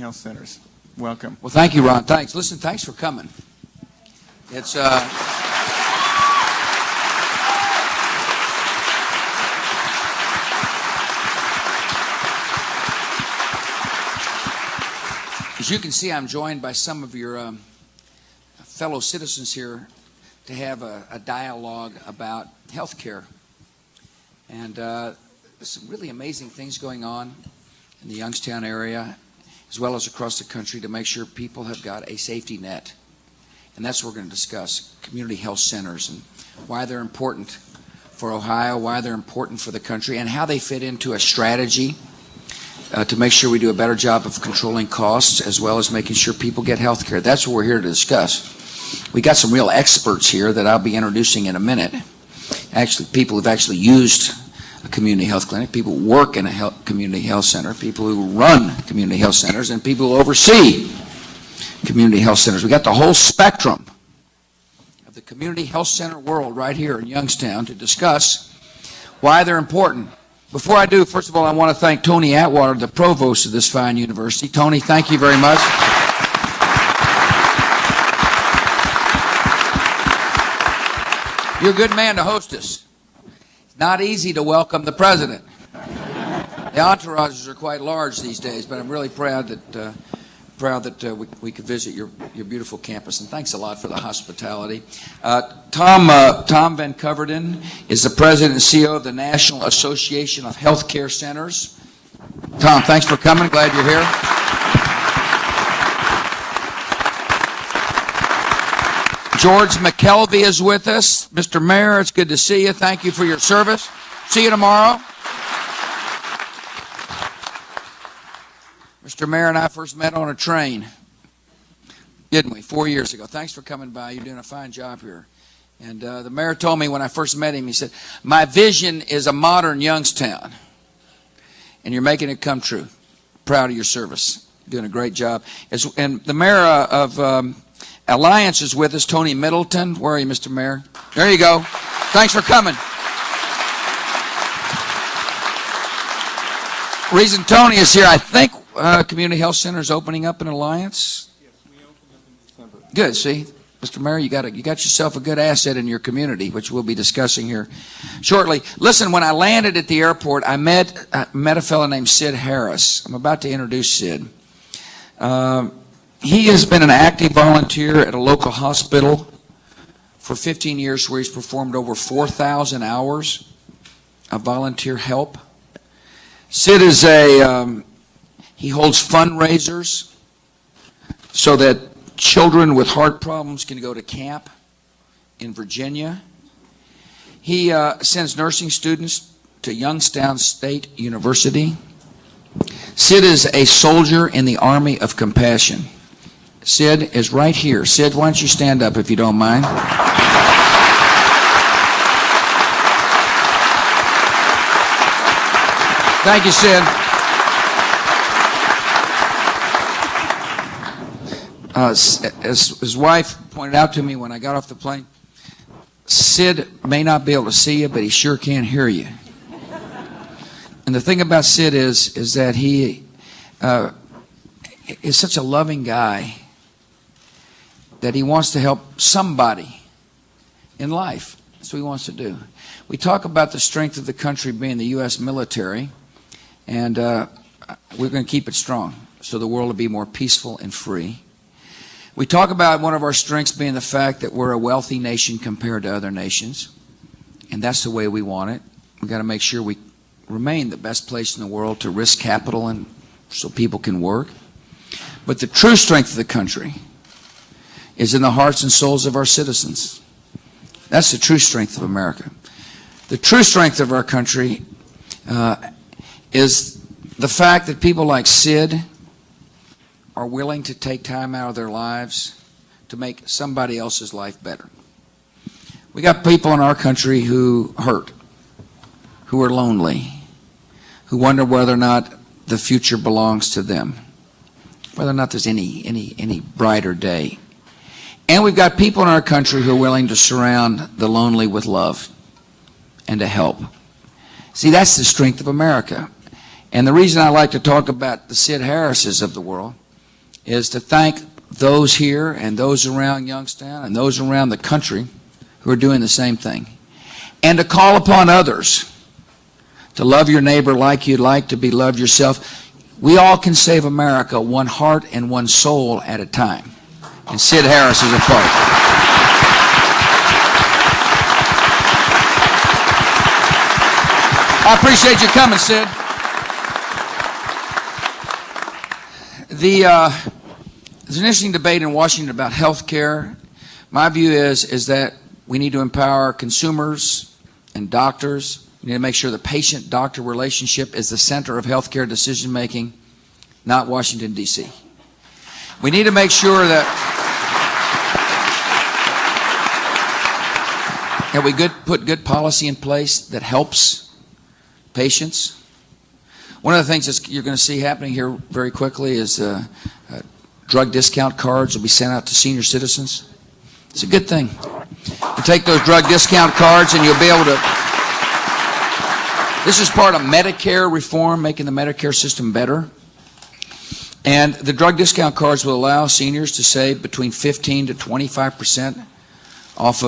health centers. Welcome. Well, thank you, Ron. Thanks. Listen, thanks for coming. It's as you can see, I'm joined by some of your fellow citizens here to have a dialogue about health care. And there's some really amazing things going on in the Youngstown area, as well as across the country, to make sure people have got a safety net. And that's what we're going to discuss, community health centers and why they're important for Ohio, why they're important for the country, and how they fit into a strategy to make sure we do a better job of controlling costs, as well as making sure people get health care. That's what we're here to discuss. We got some real experts here that I'll be introducing in a minute. Actually, people who've actually used a community health clinic, people who work in a community health center, people who run community health centers, and people who oversee community health centers. We got the whole spectrum of the community health center world right here in Youngstown to discuss why they're important. Before I do, first of all, I want to thank Tony Atwater, the provost of this fine university. Tony, thank you very much. You're a good man to host us. It's not easy to welcome the president. The entourages are quite large these days, but I'm really proud that we could visit your beautiful campus, and thanks a lot for the hospitality. Tom Van Coverden is the president and CEO of the National Association of Healthcare Centers. Tom, thanks for coming. Glad you're here. George McKelvey is with us. Mr. Mayor, it's good to see you. Thank you for your service. See you tomorrow. Mr. Mayor and I first met on a train, didn't we, 4 years ago. Thanks for coming by. You're doing a fine job here. And the mayor told me when I first met him, he said, my vision is a modern Youngstown, and you're making it come true. Proud of your service. You're doing a great job. And the mayor of Alliance is with us, Tony Middleton. Where are you, Mr. Mayor? There you go. Thanks for coming. Reason Tony is here, I think Community Health Center is opening up in Alliance. Yes, we opened up in December. Good. See, Mr. Mayor, you got yourself a good asset in your community, which we'll be discussing here shortly. Listen, when I landed at the airport, I met a fellow named Sid Harris. I'm about to introduce Sid. He has been an active volunteer at a local hospital for 15 years, where he's performed over 4,000 hours of volunteer help. Sid is he holds fundraisers so that children with heart problems can go to camp in Virginia. He sends nursing students to Youngstown State University. Sid is a soldier in the Army of Compassion. Sid is right here. Sid, why don't you stand up if you don't mind? Thank you, Sid. As his wife pointed out to me when I got off the plane, Sid may not be able to see you, but he sure can hear you. And the thing about Sid is that he is such a loving guy that he wants to help somebody in life. That's what he wants to do. We talk about the strength of the country being the U.S. military, and we're going to keep it strong so the world will be more peaceful and free. We talk about one of our strengths being the fact that we're a wealthy nation compared to other nations, and that's the way we want it. We've got to make sure we remain the best place in the world to risk capital and so people can work. But the true strength of the country is in the hearts and souls of our citizens. That's the true strength of America. The true strength of our country is the fact that people like Sid are willing to take time out of their lives to make somebody else's life better. We got people in our country who hurt, who are lonely, who wonder whether or not the future belongs to them, whether or not there's any brighter day. And we've got people in our country who are willing to surround the lonely with love and to help. See, that's the strength of America. And the reason I like to talk about the Sid Harrises of the world is to thank those here and those around Youngstown and those around the country who are doing the same thing, and to call upon others to love your neighbor like you'd like to be loved yourself. We all can save America one heart and one soul at a time, and Sid Harris is a part. I appreciate you coming, Sid. There's an interesting debate in Washington about health care. My view is that we need to empower consumers and doctors. We need to make sure the patient-doctor relationship is the center of health care decision-making, not Washington, D.C. We need to make sure that we put good policy in place that helps patients. One of the things that you're going to see happening here very quickly is drug discount cards will be sent out to senior citizens. It's a good thing. You take those drug discount cards and you'll be able to... This is part of Medicare reform, making the Medicare system better. And the drug discount cards will allow seniors to save between 15 to 25% off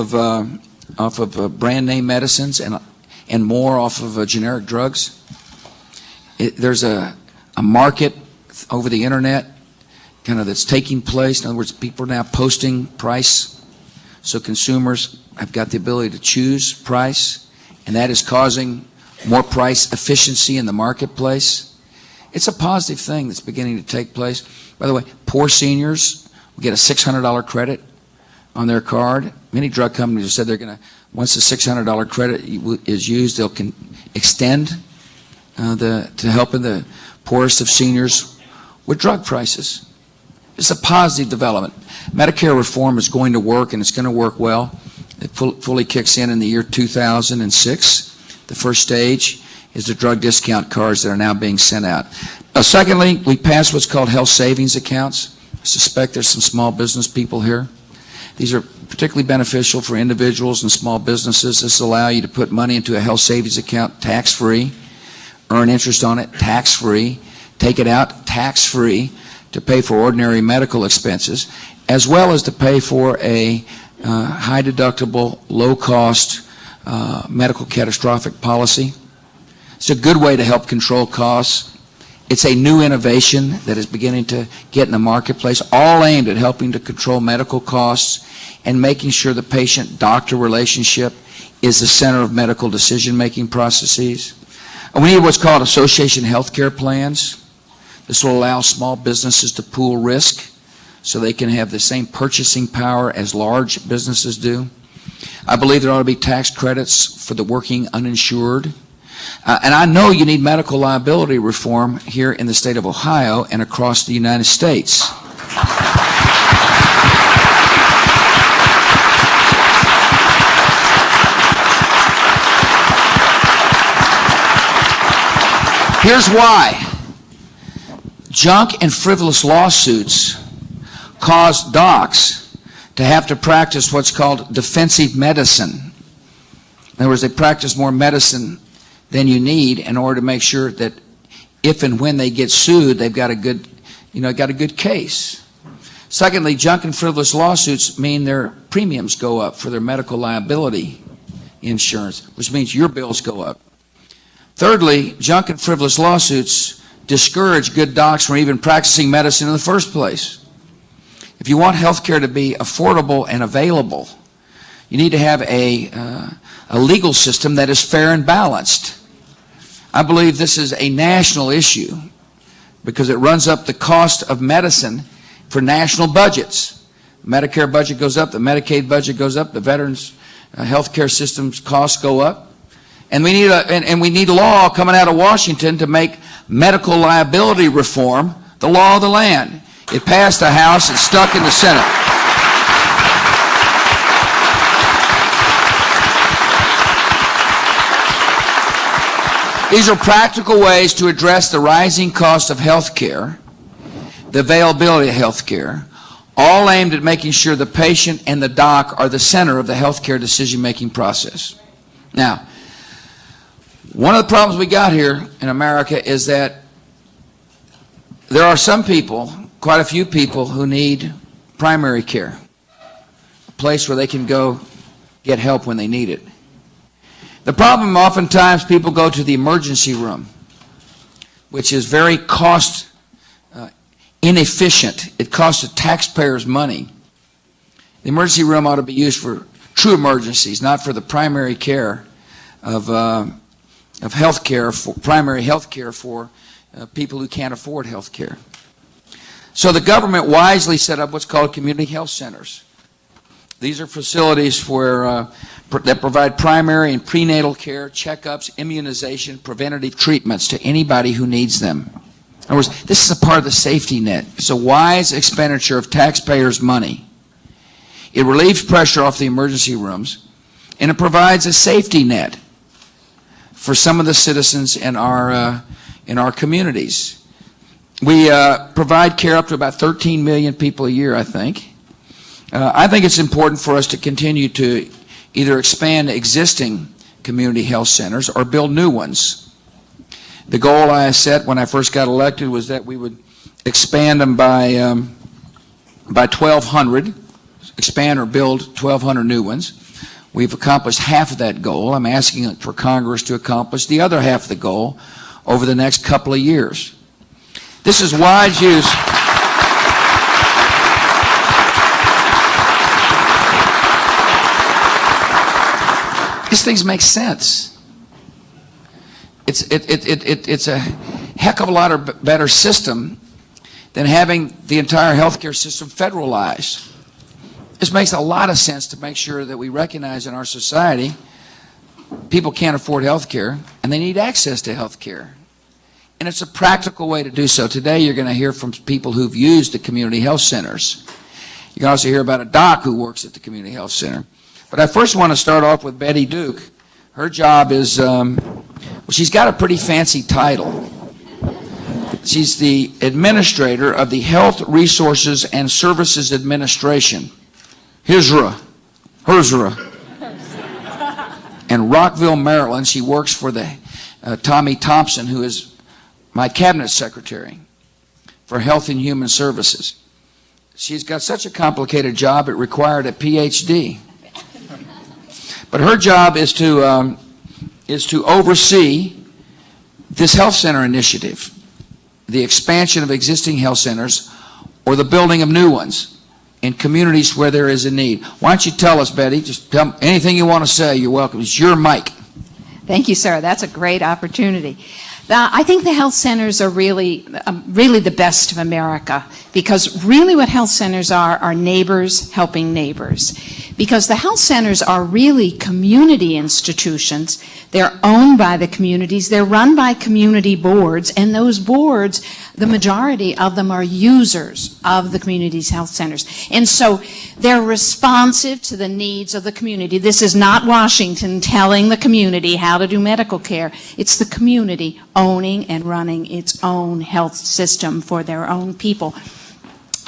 of brand name medicines and more off of generic drugs. There's a market over the internet kind of that's taking place. In other words, people are now posting price, so consumers have got the ability to choose price, and that is causing more price efficiency in the marketplace. It's a positive thing that's beginning to take place. By the way, poor seniors will get a $600 credit on their card. Many drug companies have said they're going to, once the $600 credit is used, they'll extend to helping the poorest of seniors with drug prices. It's a positive development. Medicare reform is going to work, and it's going to work well. It fully kicks in the year 2006. The first stage is the drug discount cards that are now being sent out. Secondly, we passed what's called health savings accounts. I suspect there's some small business people here. These are particularly beneficial for individuals and small businesses. This allows you to put money into a health savings account tax-free, earn interest on it tax-free, take it out tax-free to pay for ordinary medical expenses, as well as to pay for a high-deductible, low-cost medical catastrophic policy. It's a good way to help control costs. It's a new innovation that is beginning to get in the marketplace, all aimed at helping to control medical costs and making sure the patient-doctor relationship is the center of medical decision-making processes. And we need what's called association healthcare plans. This will allow small businesses to pool risk so they can have the same purchasing power as large businesses do. I believe there ought to be tax credits for the working uninsured. And I know you need medical liability reform here in the state of Ohio and across the United States. Here's why. Junk and frivolous lawsuits cause docs to have to practice what's called defensive medicine. In other words, they practice more medicine than you need in order to make sure that if and when they get sued, they've got a good case. Secondly, junk and frivolous lawsuits mean their premiums go up for their medical liability insurance, which means your bills go up. Thirdly, junk and frivolous lawsuits discourage good docs from even practicing medicine in the first place. If you want health care to be affordable and available, you need to have a legal system that is fair and balanced. I believe this is a national issue because it runs up the cost of medicine for national budgets. The Medicare budget goes up, the Medicaid budget goes up, the veterans' health care system's costs go up. And we need a law coming out of Washington to make medical liability reform the law of the land. It passed the House, it's stuck in the Senate. These are practical ways to address the rising cost of health care, the availability of health care, all aimed at making sure the patient and the doc are the center of the health care decision-making process. Now, one of the problems we got here in America is that there are some people quite a few people who need primary care, a place where they can go get help when they need it. The problem, oftentimes, people go to the emergency room, which is very cost inefficient. It costs the taxpayers money. The emergency room ought to be used for true emergencies, not for the primary care of health care, for primary health care for people who can't afford health care. So the government wisely set up what's called community health centers. These are facilities where, that provide primary and prenatal care, checkups, immunization, preventative treatments to anybody who needs them. In other words, this is a part of the safety net. It's a wise expenditure of taxpayers' money. It relieves pressure off the emergency rooms, and it provides a safety net for some of the citizens in our communities. We provide care up to about 13 million people a year, I think. I think it's important for us to continue to either expand existing community health centers or build new ones. The goal I set when I first got elected was that we would expand them by 1,200, expand or build 1,200 new ones. We've accomplished half of that goal. I'm asking for Congress to accomplish the other half of the goal over the next couple of years. This is wise use. These things make sense. It's a heck of a lot better system than having the entire healthcare system federalized. This makes a lot of sense to make sure that we recognize in our society people can't afford health care and they need access to health care. And it's a practical way to do so. Today you're going to hear from people who've used the community health centers. You can also hear about a doc who works at the community health center. But I first want to start off with Betty Duke. Her job is, she's got a pretty fancy title. She's the administrator of the Health Resources and Services Administration. HRSA. In Rockville, Maryland, she works for the Tommy Thompson, who is my cabinet secretary for Health and Human Services. She's got such a complicated job, it required a PhD. But her job is to oversee this health center initiative, the expansion of existing health centers or the building of new ones in communities where there is a need. Why don't you tell us, Betty? Just tell me anything you want to say. You're welcome. It's your mic. Thank you, sir. That's a great opportunity. I think the health centers are really the best of America, because really what health centers are neighbors helping neighbors. Because the health centers are really community institutions. They're owned by the communities. They're run by community boards, and those boards, the majority of them are users of the community's health centers. And so they're responsive to the needs of the community. This is not Washington telling the community how to do medical care. It's the community owning and running its own health system for their own people.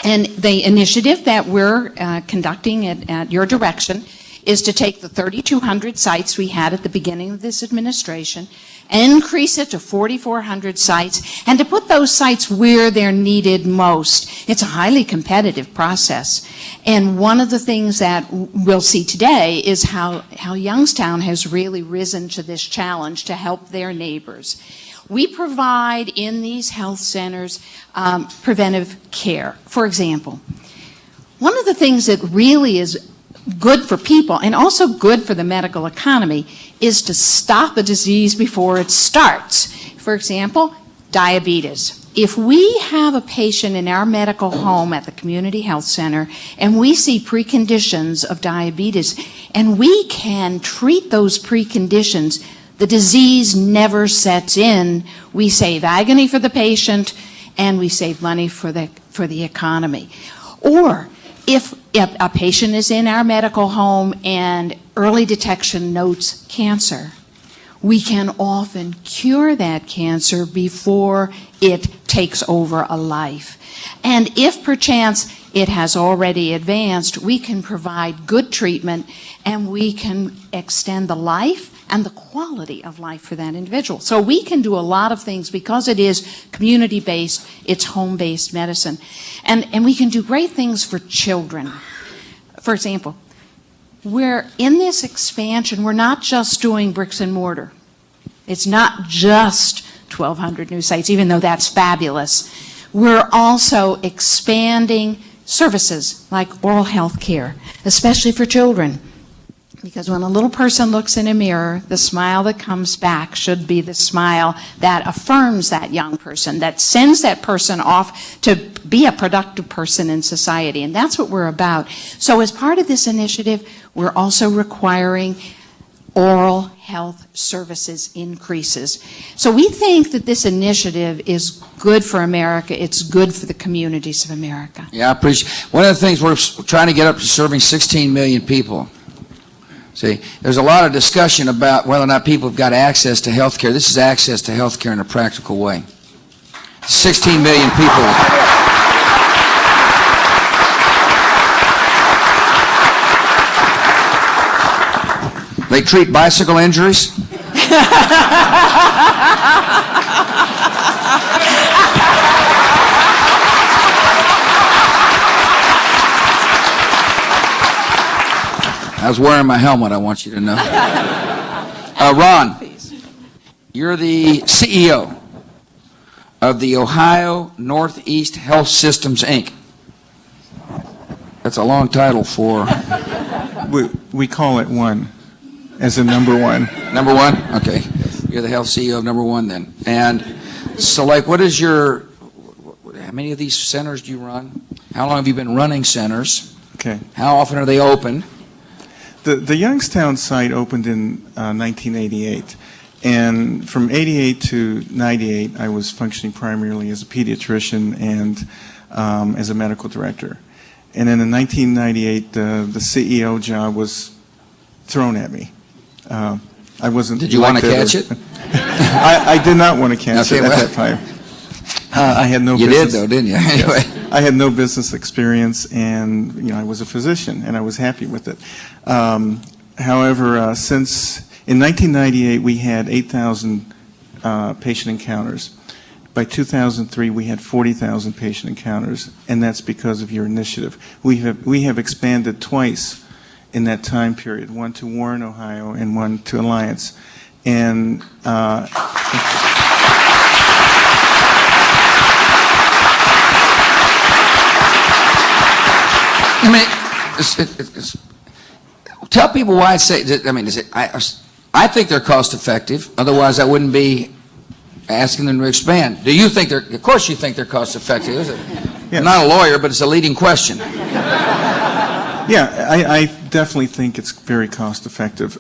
And the initiative that we're conducting at your direction is to take the 3,200 sites we had at the beginning of this administration, increase it to 4,400 sites, and to put those sites where they're needed most. It's a highly competitive process. And one of the things that we'll see today is how Youngstown has really risen to this challenge to help their neighbors. We provide in these health centers preventive care. For example, one of the things that really is good for people and also good for the medical economy is to stop a disease before it starts. For example, diabetes. If we have a patient in our medical home at the community health center and we see preconditions of diabetes and we can treat those preconditions, the disease never sets in. We save agony for the patient and we save money for the economy. Or if a patient is in our medical home and early detection notes cancer, we can often cure that cancer before it takes over a life. And if perchance it has already advanced, we can provide good treatment and we can extend the life and the quality of life for that individual. So we can do a lot of things because it is community-based, it's home-based medicine. And we can do great things for children. For example, we're in this expansion, we're not just doing bricks and mortar. It's not just 1,200 new sites, even though that's fabulous. We're also expanding services like oral health care, especially for children. Because when a little person looks in a mirror, the smile that comes back should be the smile that affirms that young person, that sends that person off to be a productive person in society. And that's what we're about. So as part of this initiative, we're also requiring oral health services increases. So we think that this initiative is good for America. It's good for the communities of America. Yeah, I appreciate. One of the things we're trying to get up to serving 16 million people. See, there's a lot of discussion about whether or not people have got access to health care. This is access to health care in a practical way. 16 million people. They treat bicycle injuries. I was wearing my helmet, I want you to know. Ron, you're the CEO of the Ohio Northeast Health Systems, Inc. That's a long title for... We call it one, as a number one. Number one? Okay. You're the health CEO of number one then. And so, like, what is your... How many of these centers do you run? How long have you been running centers? Okay. How often are they open? The Youngstown site opened in 1988, and from 88 to 98, I was functioning primarily as a pediatrician and as a medical director. And then in 1998, the CEO job was thrown at me. I wasn't. Did you want to catch it? I did not want to catch it at that time. I had no. You business. did though, didn't you? Anyway. Yes. I had no business experience, and I was a physician, and I was happy with it. However, since in 1998 we had 8,000 patient encounters. By 2003 we had 40,000 patient encounters, and that's because of your initiative. We have expanded twice in that time period, one to Warren, Ohio, and one to Alliance, and. I mean, tell people why I say. I mean, I think they're cost effective. Otherwise, I wouldn't be asking them to expand. Do you think they're? Of course, you think they're cost effective. Yes. I'm not a lawyer, but it's a leading question. Yeah, I definitely think it's very cost effective.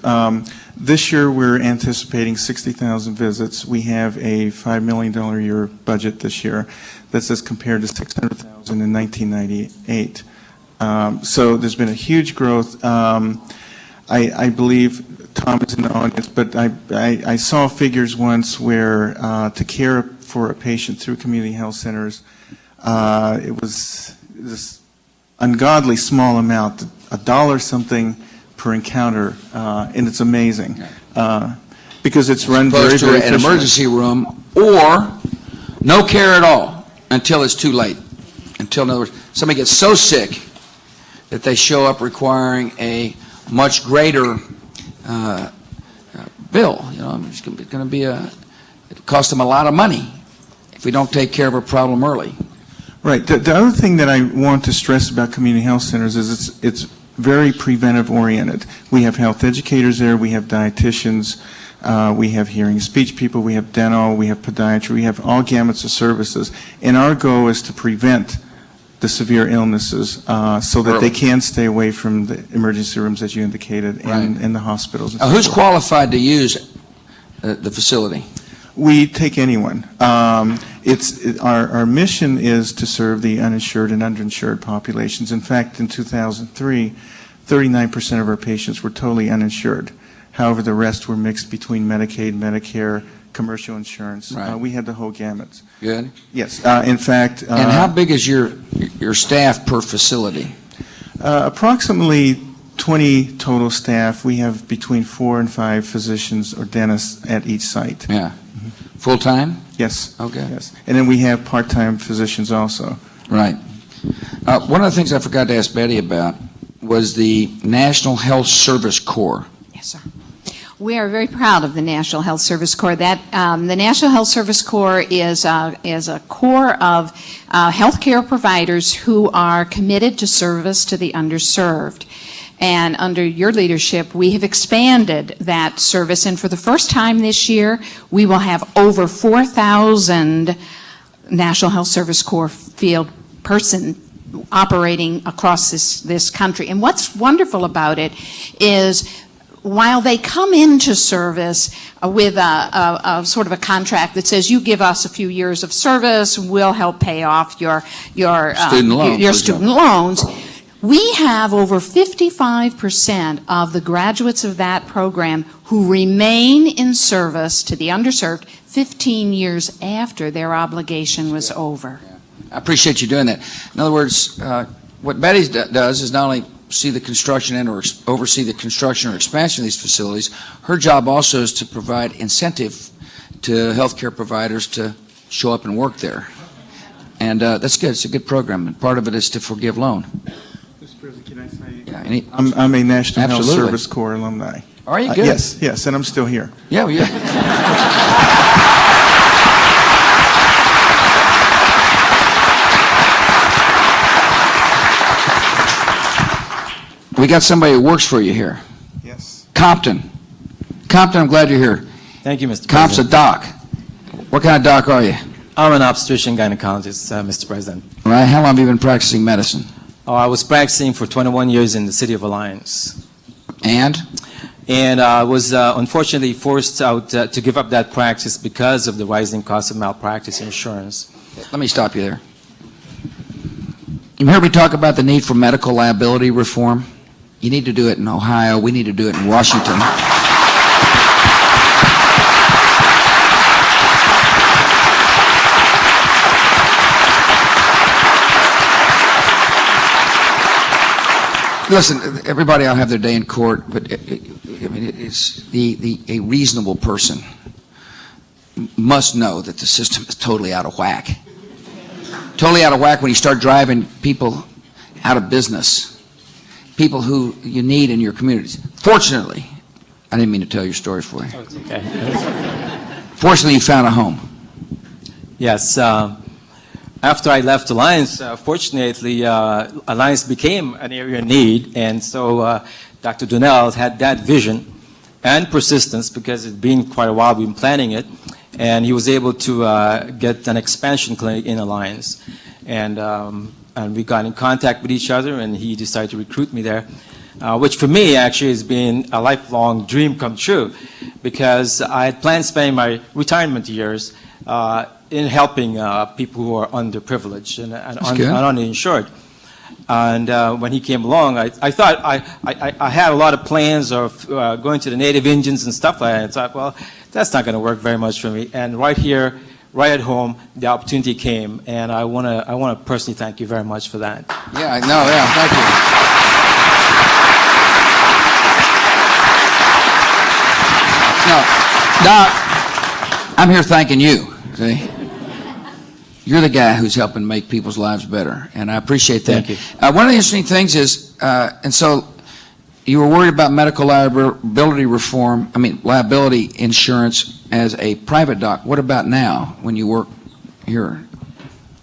This year, we're anticipating 60,000 visits. We have a $5 million a year budget this year. That's as compared to 600,000 in 1998. So there's been a huge growth. I believe Tom is in the audience, but I saw figures once where to care for a patient through community health centers, it was this ungodly small amount, $1 something per encounter, and it's amazing because it's run very, very efficiently. An emergency room, or no care at all until it's too late. Until, in other words, somebody gets so sick that they show up requiring a much greater bill. It's going to be it'll cost them a lot of money if we don't take care of a problem early. Right. The other thing that I want to stress about community health centers is it's very preventive oriented. We have health educators there, we have dietitians, we have hearing speech people, we have dental, we have podiatry, we have all gamuts of services. And our goal is to prevent the severe illnesses so that they can stay away from the emergency rooms, as you indicated, and the hospitals. And who's qualified to use the facility? We take anyone. Our mission is to serve the uninsured and underinsured populations. In fact, in 2003, 39% of our patients were totally uninsured. However, the rest were mixed between Medicaid, Medicare, commercial insurance. Right. We had the whole gamut. Good. Yes, in fact. And how big is your staff per facility? Approximately 20 total staff. We have between 4 and 5 physicians or dentists at each site. Yeah. Full-time? Yes. Okay. Yes. And then we have part-time physicians also. Right. One of the things I forgot to ask Betty about was the National Health Service Corps. Yes, sir. We are very proud of the National Health Service Corps. The National Health Service Corps is a corps of healthcare providers who are committed to service to the underserved. And under your leadership, we have expanded that service. And for the first time this year, we will have over 4,000 National Health Service Corps field person operating across this country. And what's wonderful about it is while they come into service with a sort of a contract that says you give us a few years of service, we'll help pay off your student loans, we have over 55% of the graduates of that program who remain in service to the underserved 15 years after their obligation was over. I appreciate you doing that. In other words, what Betty does is not only see the construction and or oversee the construction or expansion of these facilities, her job also is to provide incentive to healthcare providers to show up and work there. And that's good. It's a good program. And part of it is to forgive loan. Mr. President, can I say? Yeah, I'm a National Health Absolutely. Service Corps alumni. Are you good? Yes, and I'm still here. Yeah, well, yeah. We got somebody who works for you here. Yes. Compton. Compton, I'm glad you're here. Thank you, Mr. Comp's a President. doc. What kind of doc are you? I'm an obstetrician gynecologist, Mr. President. All right, how long have you been practicing medicine? I was practicing for 21 years in the city of Alliance. And? And I was unfortunately forced out to give up that practice because of the rising cost of malpractice insurance. Let me stop you there. You heard me talk about the need for medical liability reform? You need to do it in Ohio. We need to do it in Washington. Listen, everybody ought to have their day in court, but I mean, it's a reasonable person must know that the system is totally out of whack. Totally out of whack when you start driving people out of business. People who you need in your communities. Fortunately, I didn't mean to tell your stories for you. Oh, it's okay. Fortunately, you found a home. Yes. After I left Alliance, fortunately, Alliance became an area in need, and so Dr. Donnell had that vision and persistence because it's been quite a while we've been planning it, and he was able to get an expansion clinic in Alliance. And we got in contact with each other, and he decided to recruit me there, which for me actually has been a lifelong dream come true, because I had planned spending my retirement years in helping people who are underprivileged and underinsured. And when he came along, I thought I had a lot of plans of going to the Native Indians and stuff like that. I thought, well, that's not going to work very much for me. And right here, right at home, the opportunity came, and I want to personally thank you very much for that. Yeah, no, yeah, thank you. No, Doc, I'm here thanking you, see? You're the guy who's helping make people's lives better, and I appreciate that. Thank you. One of the interesting things is, and so you were worried about medical liability reform, liability insurance as a private doc. What about now when you work here?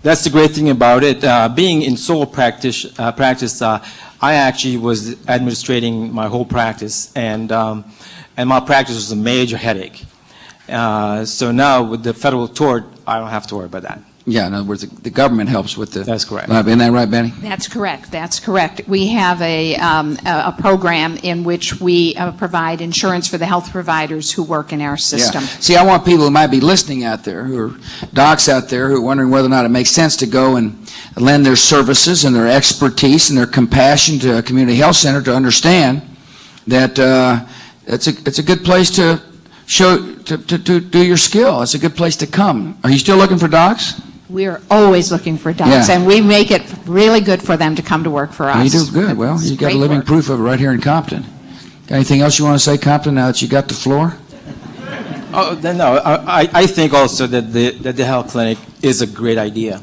That's the great thing about it. Being in sole practice, I actually was administrating my whole practice, and my practice was a major headache. So now with the federal tort, I don't have to worry about that. Yeah, in other words, the government helps with the... That's correct. Isn't that right, Benny? That's correct. That's correct. We have a program in which we provide insurance for the health providers who work in our system. Yeah. See, I want people who might be listening out there, who are docs out there, who are wondering whether or not it makes sense to go and lend their services and their expertise and their compassion to a community health center to understand that it's a good place to show to do your skill. It's a good place to come. Are you still looking for docs? We're always looking for docs, Yeah. and we make it really good for them to come to work for us. You do good. Well, It's you got great living work. proof of it right here in Compton. Got anything else you want to say, Compton, now that you got the floor? Oh, no, I think also that the health clinic is a great idea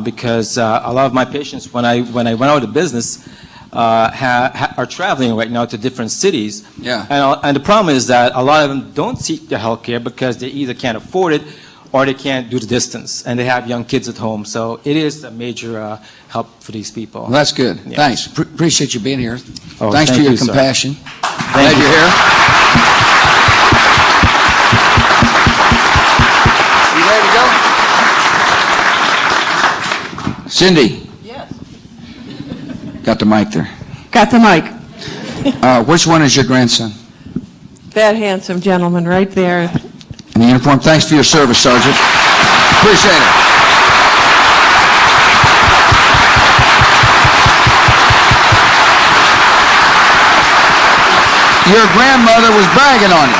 because a lot of my patients, when I went out of business, are traveling right now to different cities. Yeah. And the problem is that a lot of them don't seek the health care because they either can't afford it or they can't do the distance, and they have young kids at home. So it is a major help for these people. Well, that's good. Yeah. Thanks. Appreciate you being here. Oh, Thanks thank for your you, sir. compassion. Thank Glad you. you're here. You ready to go? Cindy. Yes. Got the mic there. Got the mic. Which one is your grandson? That handsome gentleman right there. In the uniform. Thanks for your service, Sergeant. Appreciate it. Your grandmother was bragging on you.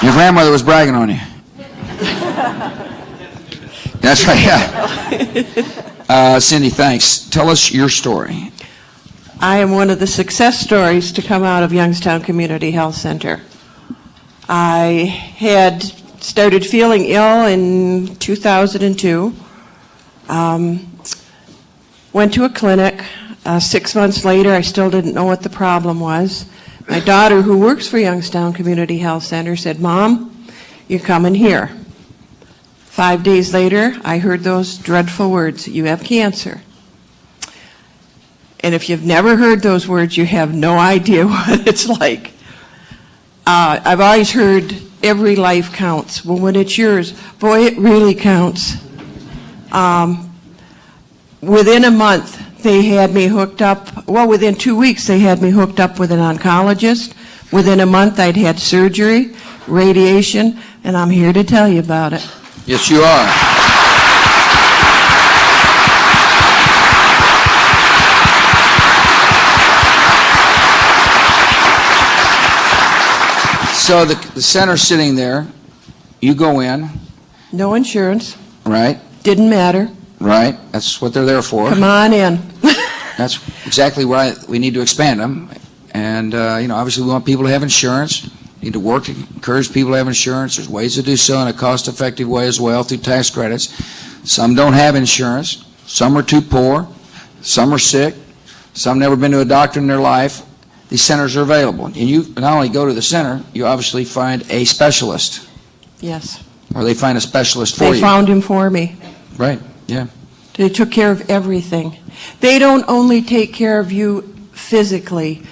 Your grandmother was bragging on you. That's right, yeah. Cindy, thanks. Tell us your story. I am one of the success stories to come out of Youngstown Community Health Center. I had started feeling ill in 2002. Went to a clinic. 6 months later, I still didn't know what the problem was. My daughter, who works for Youngstown Community Health Center, said, "Mom, you're coming here." 5 days later, I heard those dreadful words, "You have cancer." And if you've never heard those words, you have no idea what it's like. I've always heard every life counts. Well, when it's yours, boy, it really counts. Within a month, they had me hooked up. Well, within 2 weeks, they had me hooked up with an oncologist. Within a month, I'd had surgery, radiation, and I'm here to tell you about it. Yes, you are. So the center's sitting there. You go in, No insurance, right? didn't matter. Right. That's what they're there for. Come on in. That's exactly why we need to expand them. And, obviously we want people to have insurance. We need to work to encourage people to have insurance. There's ways to do so in a cost-effective way as well through tax credits. Some don't have insurance. Some are too poor. Some are sick. Some never been to a doctor in their life. These centers are available. And you not only go to the center, you obviously find a specialist. Yes, Or they find a specialist for they you. found him for me. Right, yeah. They took care of everything. They don't only take care of you physically.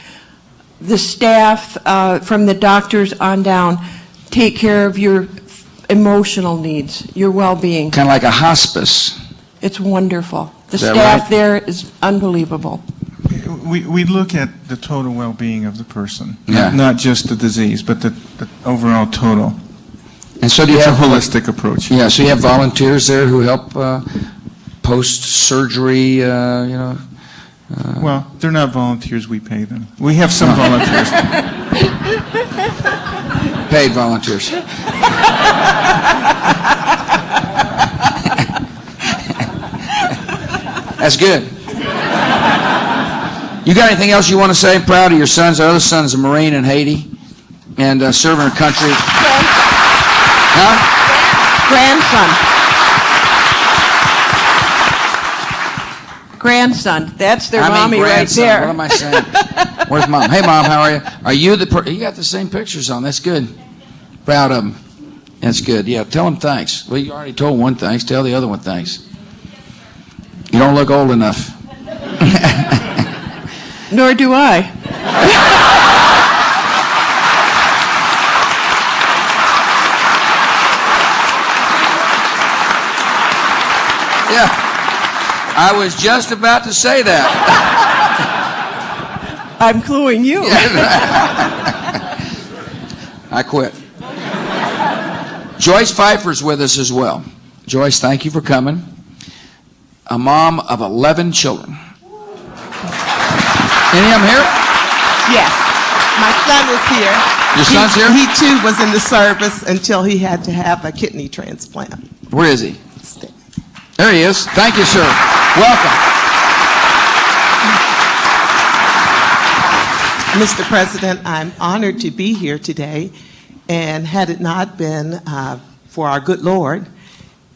The staff, from the doctors on down, take care of your emotional needs, your well-being. Kind of like a hospice. It's wonderful. The Is that staff right? there is unbelievable. We look at the total well-being of the person, Yeah. not just the disease, but the overall total. And so do you It's a have holistic approach. Yeah, so you have volunteers there who help post-surgery, Well, they're not volunteers, we pay them. We have some volunteers. paid volunteers. That's good. You got anything else you want to say? Proud of your sons. Our other son's a Marine in Haiti and serving our country. Huh? Grandson. That's their I mean mommy right grandson. there. What am I saying? Where's Mom? Hey, Mom, how are you? Are you you got the same pictures on. That's good. Proud of them. That's good. Yeah, tell them thanks. Well, you already told one thanks. Tell the other one thanks. You don't look old enough. Nor do I. Yeah. I was just about to say that. I'm cluing you. I quit. Joyce Pfeiffer's with us as well. Joyce, thank you for coming. A mom of 11 children. Any of them here? Yes. My son is here. Your son's here? He too was in the service until he had to have a kidney transplant. Where is he? There he is. Thank you, sir. Welcome. Mr. President, I'm honored to be here today, and had it not been for our good Lord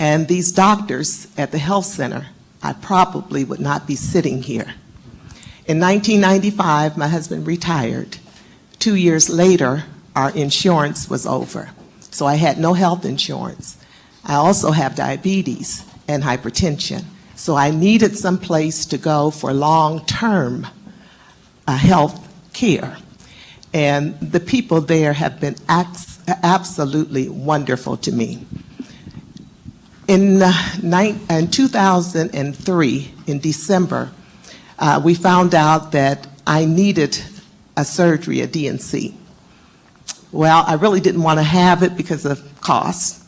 and these doctors at the health center, I probably would not be sitting here. In 1995, my husband retired. 2 years later, our insurance was over, so I had no health insurance. I also have diabetes and hypertension, so I needed some place to go for long-term health care. And the people there have been absolutely wonderful to me. In 2003, in December, we found out that I needed a surgery, a DNC. Well, I really didn't want to have it because of cost,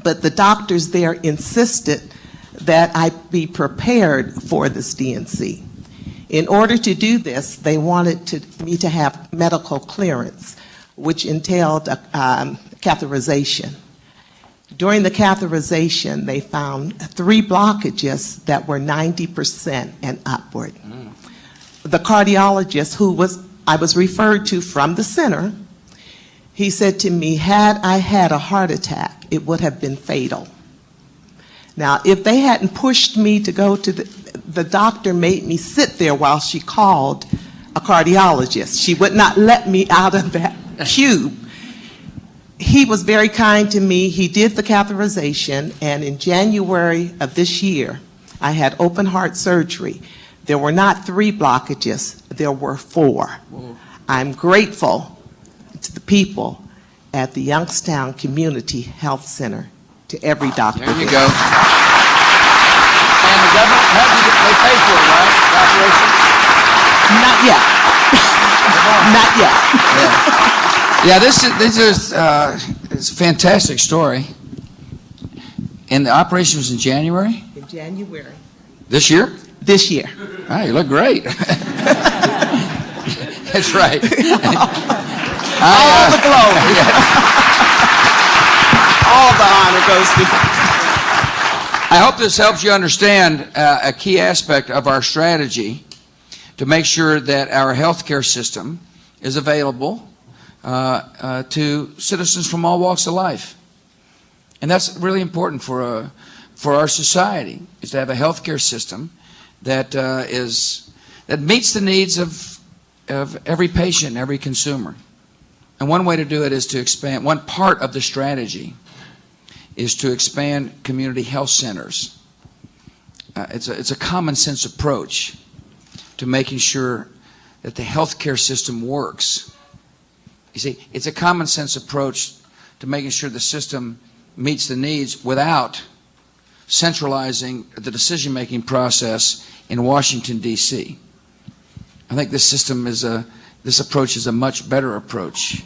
but the doctors there insisted that I be prepared for this DNC. In order to do this, they wanted me to have medical clearance, which entailed catheterization. During the catheterization, they found 3 blockages that were 90% and upward. The cardiologist I was referred to from the center, he said to me, had I had a heart attack, it would have been fatal. Now, if they hadn't pushed me to go to the doctor made me sit there while she called a cardiologist. She would not let me out of that cube. He was very kind to me. He did the catheterization, and in January of this year, I had open heart surgery. There were not 3 blockages, there were 4. Whoa. I'm grateful to the people at the Youngstown Community Health Center, to every doctor. There you go. And the government, they pay for it, right? The operation? Not yet. Not yet. Yeah, this is it's a fantastic story. And the operation was in January? In January. This year? This year. Ah, you look great. That's right. All the glory. All the honor goes to you. I hope this helps you understand a key aspect of our strategy to make sure that our healthcare system is available to citizens from all walks of life. And that's really important for our society, is to have a healthcare system that meets the needs of every patient, every consumer. And one way to do it is to expand, one part of the strategy is to expand community health centers. It's a common sense approach to making sure that the healthcare system works. You see, it's a common sense approach to making sure the system meets the needs without centralizing the decision-making process in Washington, D.C. I think this approach is a much better approach.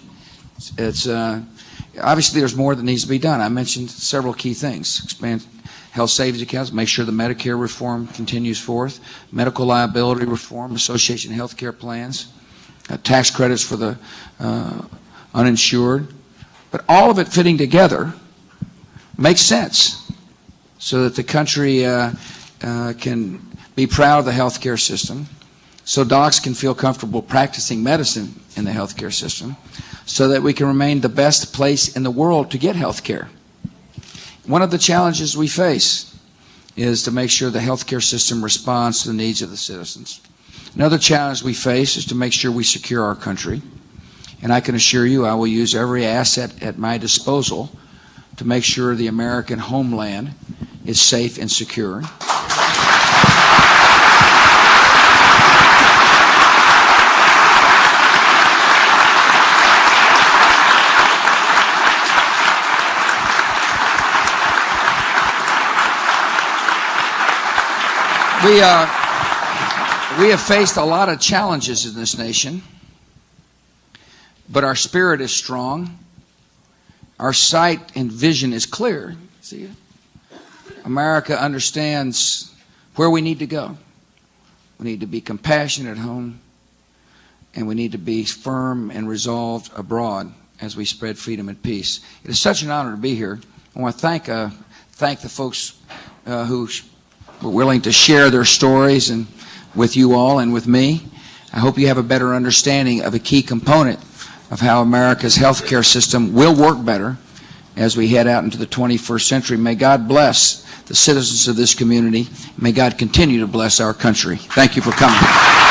Obviously, there's more that needs to be done. I mentioned several key things: expand health savings accounts, make sure the Medicare reform continues forth, medical liability reform, association health care plans, tax credits for the uninsured. But all of it fitting together makes sense so that the country can be proud of the healthcare system, so docs can feel comfortable practicing medicine in the healthcare system, so that we can remain the best place in the world to get health care. One of the challenges we face is to make sure the healthcare system responds to the needs of the citizens. Another challenge we face is to make sure we secure our country. And I can assure you I will use every asset at my disposal to make sure the American homeland is safe and secure. We have faced a lot of challenges in this nation, but our spirit is strong. Our sight and vision is clear. See, America understands where we need to go. We need to be compassionate at home. and we need to be firm and resolved abroad as we spread freedom and peace. It is such an honor to be here. I want to thank the folks who were willing to share their stories and with you all and with me. I hope you have a better understanding of a key component of how America's healthcare system will work better as we head out into the 21st century. May God bless the citizens of this community. May God continue to bless our country. Thank you for coming.